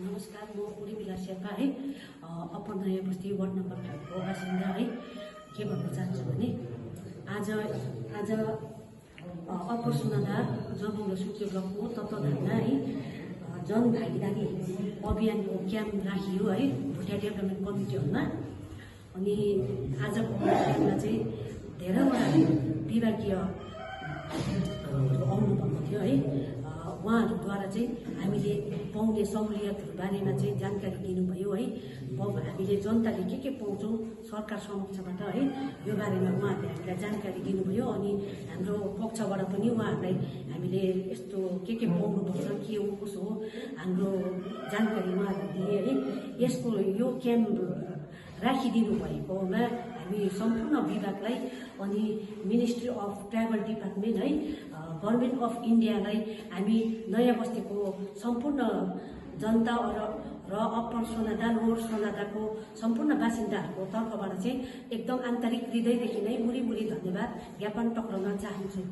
नमस्कार, म उर्मिला शेर्पा है, अप्पर नयाँ बस्ती वार्ड नम्बर 5 को बासिन्दा है। के भन्न चाहन्छु भने आज अप्पर सुनादा जनमूल्य सूच्य ब्लकको तत्त्वाधानमा है जनभागीदारी अभियानको क्याम्प राखियो है भुटिया डेभलपमेन्ट कमिटी हलमा। अनि आजको क्याम्पमा चाहिँ धेरैवटा विभागीय आउनुभएको थियो है। उहाँहरूद्वारा चाहिँ हामीले पाउने सहुलियतहरू बारेमा चाहिँ जानकारी दिनुभयो है। हामीले जनताले के पाउँछौँ सरकार समक्षबाट है, यो बारेमा उहाँहरूले हामीलाई जानकारी दिनुभयो। अनि हाम्रो पक्षबाट पनि उहाँहरूलाई हामीले यस्तो के पाउनुपर्छ, के हो कसो हो हाम्रो जानकारी उहाँहरूले दिए है। यसको यो क्याम्प राखिदिनु भएकोमा हामी सम्पूर्ण विभागलाई अनि मिनिस्ट्री अफ ट्राभल डिपार्टमेन्ट है, गभर्नमेन्ट अफ इन्डियालाई हामी नयाँ बस्तीको सम्पूर्ण जनता र अप्पर सोनादा लोवर सोनादाको सम्पूर्ण बासिन्दाहरूको तर्फबाट चाहिँ एकदम आन्तरिक हृदयदेखि नै मुरी धन्यवाद ज्ञापन टक्राउन चाहन्छु।